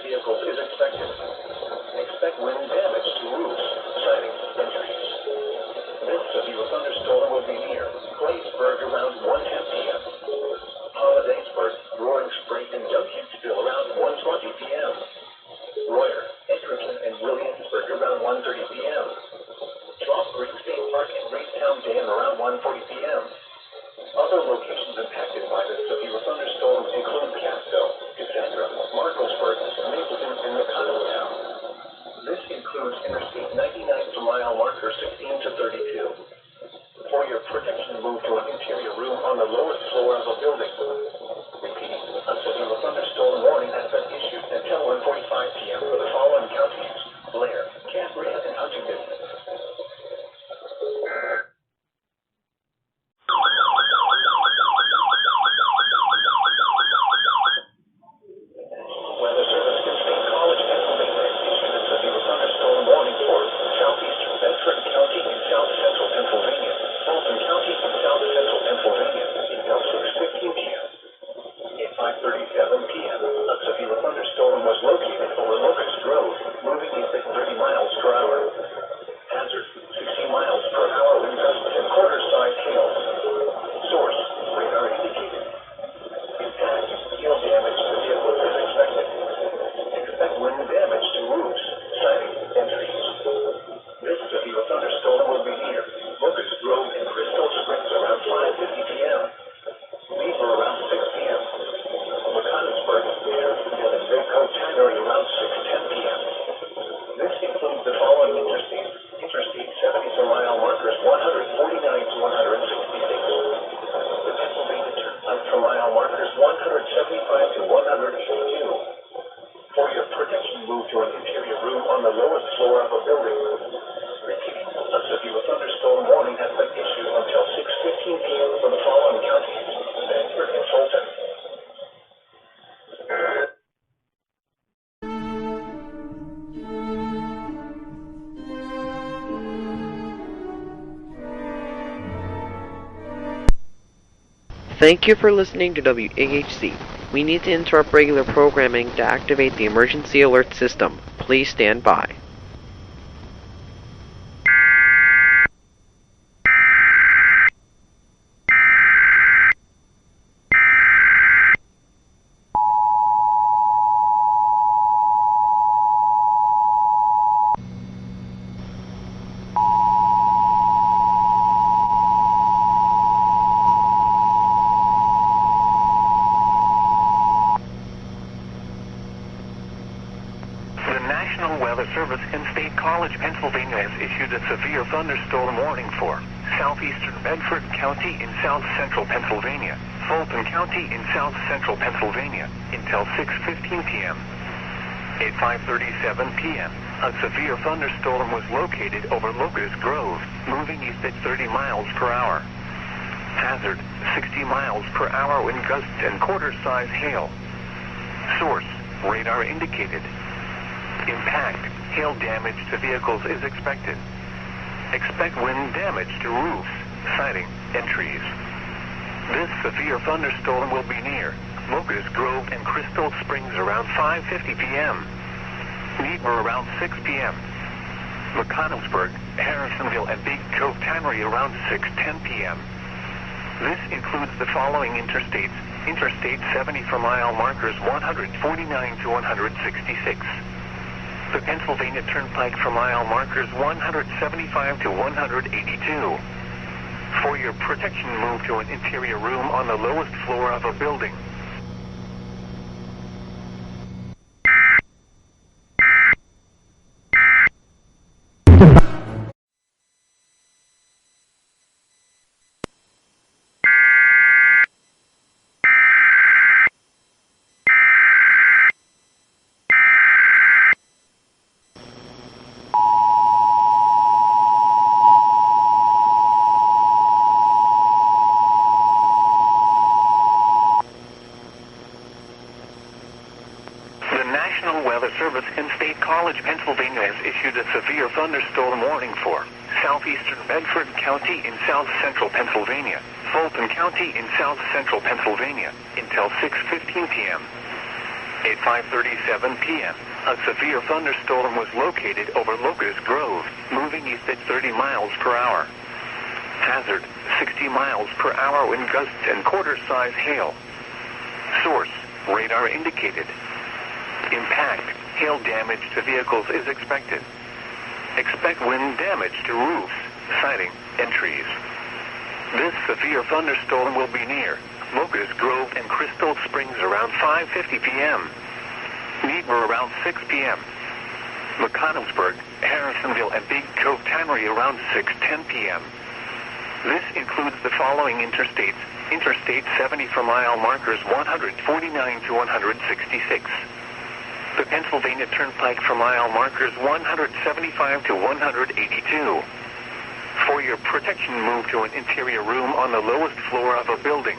vehicles is expected. Expect wind damage to roofs, siding, and trees. This severe thunderstorm will be near Claysburg around 1:10 p.m. Hollidaysburg, Roaring Spring, and Duncansville around 1:20 p.m. Royer, Edgerton, and Williamsburg around 1:30 p.m. Drop Green State Park and Greentown Dam around 1:40 p.m. Other locations impacted by this severe thunderstorm include Casco, Cassandra, Markelsburg, Mapleton, and McConnelltown. This includes Interstate 99 for mile marker 16 to 32. For your protection, move to an interior room on the lowest floor of a building. Repeating, a severe thunderstorm warning has been issued until 1:45 p.m. for the following counties: Blair, Cambria, and Huntington. Weather Service can State College, Pennsylvania has issued a severe thunderstorm warning for southeastern Bedford County and south central Pennsylvania, Fulton County and south central Pennsylvania until 6:15 p.m. At 5:37 p.m., a severe thunderstorm was located over Locust Grove, moving east at 30 miles per hour. Hazard, 60 miles per hour wind gusts and quarter-size hail. Source, radar indicated. Impact, hail damage to vehicles is expected. Expect wind damage to roofs, siding, and trees. This severe thunderstorm will be near Locust Grove and Crystal Springs around 5:50 p.m. Weaver around 6 p.m. McConnellsburg, Harrisonville, and Redcoat Tannery around 6:10 p.m. This includes the following interstates: Interstate 70 for mile markers 149 to 166. The Pennsylvania Turnpike for mile markers 175 to 182. For your protection, move to an interior room on the lowest floor of a building. Repeating, a severe thunderstorm warning has been issued until 6:15 p.m. for the following counties: Bedford and Fulton. Thank you for listening to WAHC. We need to interrupt regular programming to activate the emergency alert system. Please stand by. Weather Service in State College, Pennsylvania has issued a severe thunderstorm warning for southeastern Bedford County in south central Pennsylvania, Fulton County in south central Pennsylvania until 6:15 p.m. At 5:37 p.m., a severe thunderstorm was located over Locust Grove, moving east at 30 miles per hour. Hazard, 60 miles per hour wind gusts and quarter-size hail. Source, radar indicated. Impact, hail damage to vehicles is expected. Expect wind damage to roofs, siding, and trees. This severe thunderstorm will be near Locust Grove and Crystal Springs around 5:50 p.m. Weaver around 6 p.m. McConnellsburg, Harrisonville, and Big Cove Tannery around 6:10 p.m. This includes the following interstates: Interstate 70 for mile markers 149 to 166. The Pennsylvania Turnpike for mile markers 175 to 182. For your protection, move to an interior room on the lowest floor of a building. Weather Service in State College, Pennsylvania has issued a severe thunderstorm warning for southeastern Bedford County in south central Pennsylvania, Fulton County in south central Pennsylvania until 6:15 p.m. At 5:37 p.m., a severe thunderstorm was located over Locust Grove, moving east at 30 miles per hour. Hazard, 60 miles per hour wind gusts and quarter-size hail. Source, radar indicated. Impact, hail damage to vehicles is expected. Expect wind damage to roofs, siding, and trees. This severe thunderstorm will be near Locust Grove and Crystal Springs around 5:50 p.m. Needmore around 6 p.m. McConnellsburg, Harrisonville, and Big Cove Tannery around 6:10 p.m. This includes the following interstates: Interstate 70 for mile markers 149 to 166. The Pennsylvania Turnpike for mile markers 175 to 182. For your protection, move to an interior room on the lowest floor of a building.